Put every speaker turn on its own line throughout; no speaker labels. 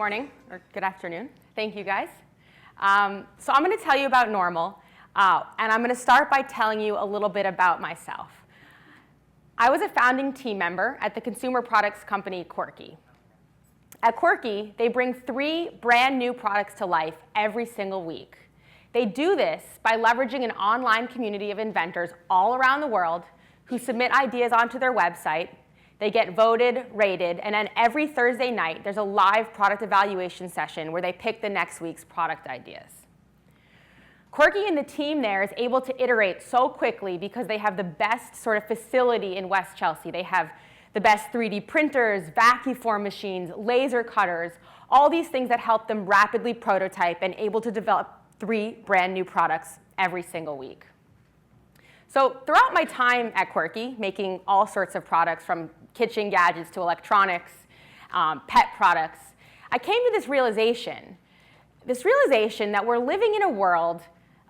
morning, or good afternoon. Thank you, guys. So I'm going to tell you about Normal, and I'm going to start by telling you a little bit about myself. I was a founding team member at the consumer products company Quirky. At Quirky, they bring 3 brand new products to life every single week. They do this by leveraging an online community of inventors all around the world who submit ideas onto their website. They get voted, rated, and then every Thursday night, there's a live product evaluation session where they pick the next week's product ideas. Quirky and the team there is able to iterate so quickly because they have the best sort of facility in West Chelsea. They have the best 3D printers, vacuum machines, laser cutters, all these things that help them rapidly prototype and able to develop 3 brand new products every single week. So throughout my time at Quirky, making all sorts of products from kitchen gadgets to electronics, pet products, I came to this realization that we're living in a world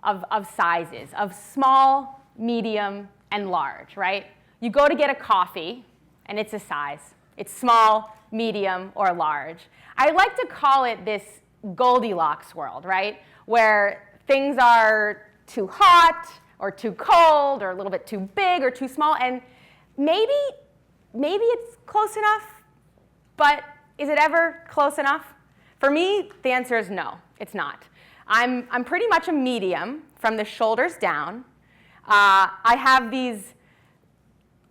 of sizes, of small, medium, and large, right? You go to get a coffee, and it's a size. It's small, medium, or large. I like to call it this Goldilocks world, right? Where things are too hot, or too cold, or a little bit too big, or too small, and maybe it's close enough, but is it ever close enough? For me, the answer is no, it's not. I'm pretty much a medium from the shoulders down. I have these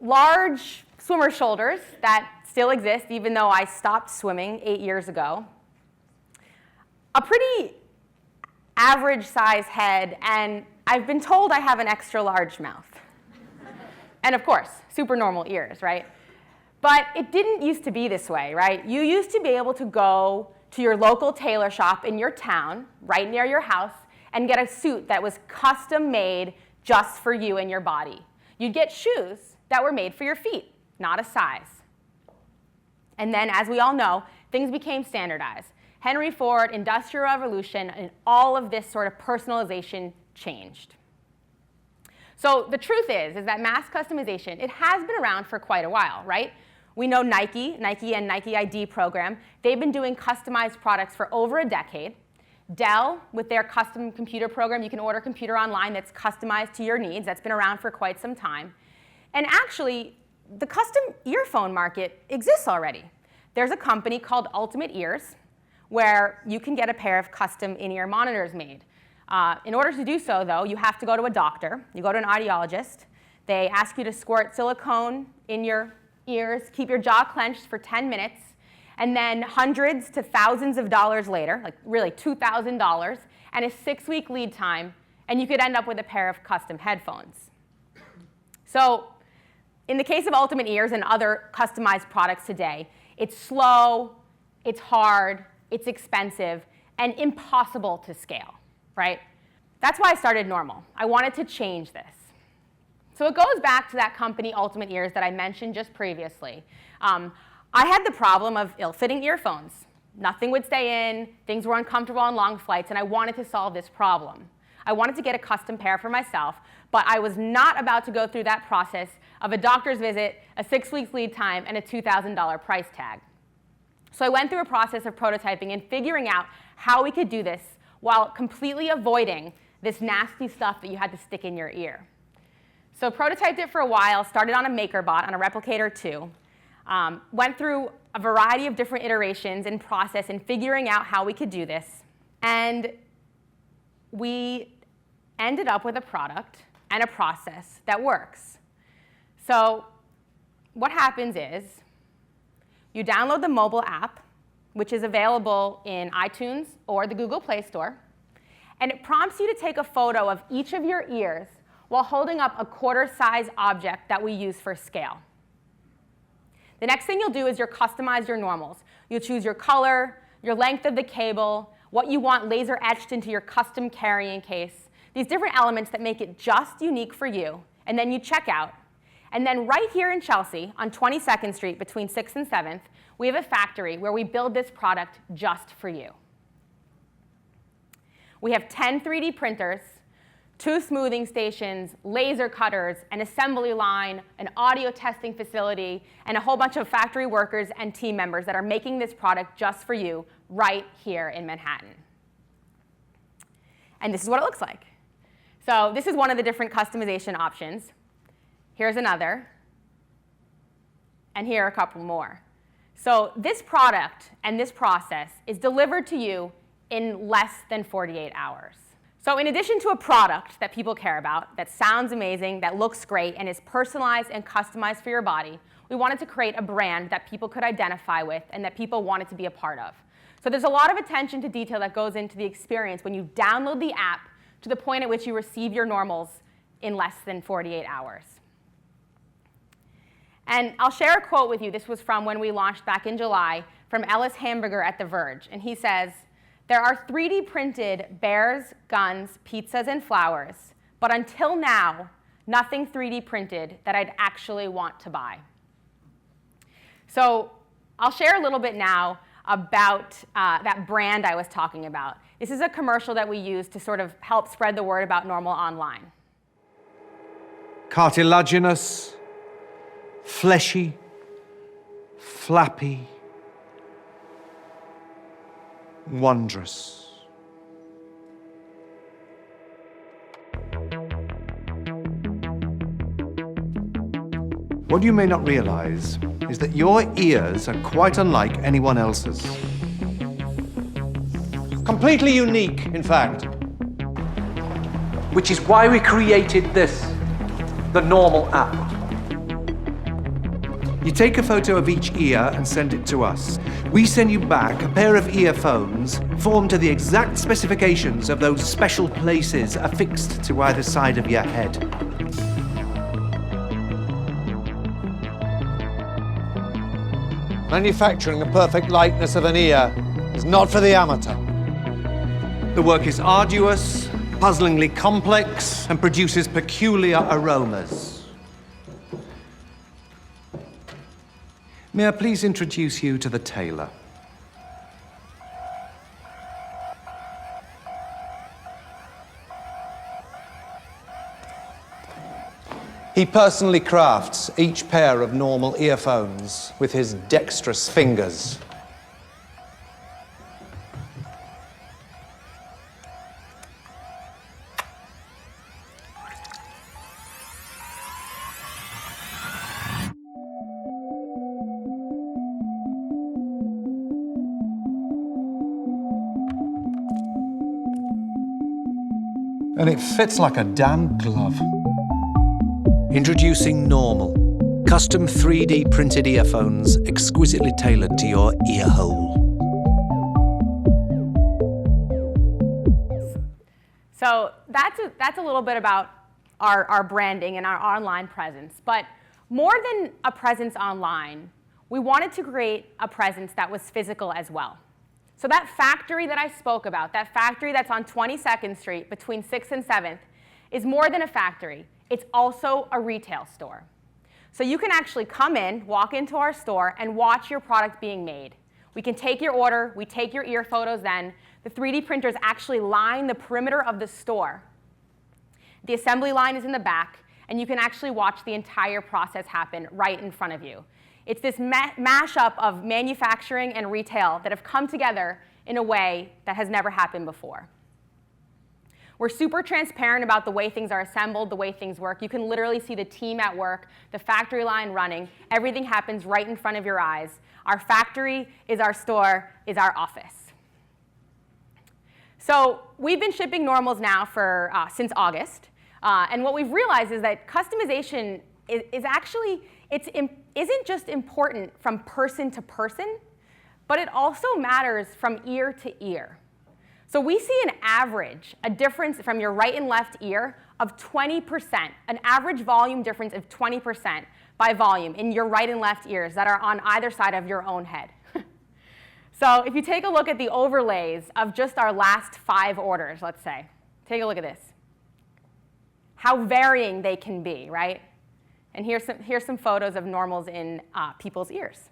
large swimmer shoulders that still exist, even though I stopped swimming 8 years ago. A pretty average size head, and I've been told I have an extra large mouth. And of course, super normal ears, right? But it didn't used to be this way, right? You used to be able to go to your local tailor shop in your town, right near your house, and get a suit that was custom made just for you and your body. You'd get shoes that were made for your feet, not a size. And then, as we all know, things became standardized. Henry Ford, Industrial Revolution, and all of this sort of personalization changed. So the truth is that mass customization, it has been around for quite a while, right? We know Nike and Nike ID program, they've been doing customized products for over a decade. Dell, with their custom computer program, you can order a computer online that's customized to your needs. That's been around for quite some time. And actually, the custom earphone market exists already. There's a company called Ultimate Ears, where you can get a pair of custom in-ear monitors made. In order to do so, though, you have to go to a doctor. You go to an audiologist. They ask you to squirt silicone in your ears, keep your jaw clenched for 10 minutes, and then hundreds to thousands of dollars later, like really $2,000, and a 6-week lead time, and you could end up with a pair of custom headphones. So in the case of Ultimate Ears and other customized products today, it's slow, it's hard, it's expensive, and impossible to scale, right? That's why I started Normal. I wanted to change this. So it goes back to that company, Ultimate Ears, that I mentioned just previously. I had the problem of ill-fitting earphones. Nothing would stay in, things were uncomfortable on long flights, and I wanted to solve this problem. I wanted to get a custom pair for myself, but I was not about to go through that process of a doctor's visit, a 6-week lead time, and a $2,000 price tag. So I went through a process of prototyping and figuring out how we could do this while completely avoiding this nasty stuff that you had to stick in your ear. So prototyped it for a while, started on a MakerBot, on a Replicator 2, went through a variety of different iterations and process in figuring out how we could do this. And we ended up with a product and a process that works. So what happens is you download the mobile app, which is available in iTunes or the Google Play Store, and it prompts you to take a photo of each of your ears while holding up a quarter-size object that we use for scale. The next thing you'll do is you'll customize your normals. You'll choose your color, your length of the cable, what you want laser etched into your custom carrying case, these different elements that make it just unique for you, and then you check out. And then right here in Chelsea, on 22nd Street between 6th and 7th, we have a factory where we build this product just for you. We have 10 3D printers, 2 smoothing stations, laser cutters, an assembly line, an audio testing facility, and a whole bunch of factory workers and team members that are making this product just for you right here in Manhattan. And this is what it looks like. So this is one of the different customization options. Here's another. And here are a couple more. So this product and this process is delivered to you in less than 48 hours. So in addition to a product that people care about, that sounds amazing, that looks great, and is personalized and customized for your body, we wanted to create a brand that people could identify with and that people wanted to be a part of. So there's a lot of attention to detail that goes into the experience when you download the app to the point at which you receive your normals in less than 48 hours. And I'll share a quote with you. This was from when we launched back in July from Ellis Hamburger at The Verge. And he says, "There are 3D printed bears, guns, pizzas, and flowers, but until now, nothing 3D printed that I'd actually want to buy." So I'll share a little bit now about that brand I was talking about. This is a commercial that we use to sort of help spread the word about Normal online.
Cartilaginous, fleshy, flappy, wondrous. What you may not realize is that your ears are quite unlike anyone else's. Completely unique, in fact. Which is why we created this, the Normal app. You take a photo of each ear and send it to us. We send you back a pair of earphones formed to the exact specifications of those special places affixed to either side of your head. Manufacturing a perfect likeness of an ear is not for the amateur. The work is arduous, puzzlingly complex, and produces peculiar aromas. May I please introduce you to the tailor? He personally crafts each pair of Normal earphones with his dexterous fingers. And it fits like a damn glove. Introducing Normal, custom 3D printed earphones exquisitely tailored to your ear hole.
So that's a little bit about our branding and our online presence. But more than a presence online, we wanted to create a presence that was physical as well. So that factory that I spoke about, that factory that's on 22nd Street between 6th and 7th, is more than a factory. It's also a retail store. So you can actually come in, walk into our store, and watch your product being made. We can take your order, we take your ear photos then. The 3D printers actually line the perimeter of the store. The assembly line is in the back, and you can actually watch the entire process happen right in front of you. It's this mashup of manufacturing and retail that have come together in a way that has never happened before. We're super transparent about the way things are assembled, the way things work. You can literally see the team at work, the factory line running. Everything happens right in front of your eyes. Our factory is our store, is our office. So we've been shipping Normals now for since August. And what we've realized is that customization is actually, isn't just important from person to person, but it also matters from ear to ear. So we see an average, a difference from your right and left ear of 20%, an average volume difference of 20% by volume in your right and left ears that are on either side of your own head. So if you take a look at the overlays of just our last 5 orders, let's say, take a look at this. How varying they can be, right? And here's some photos of Normals in people's ears.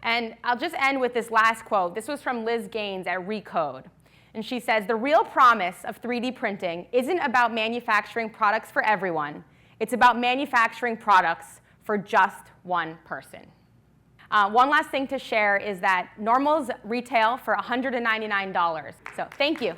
And I'll just end with this last quote. This was from Liz Gaines at Recode. And she says, "The real promise of 3D printing isn't about manufacturing products for everyone. It's about manufacturing products for just one person." One last thing to share is that normals retail for $199. So thank you.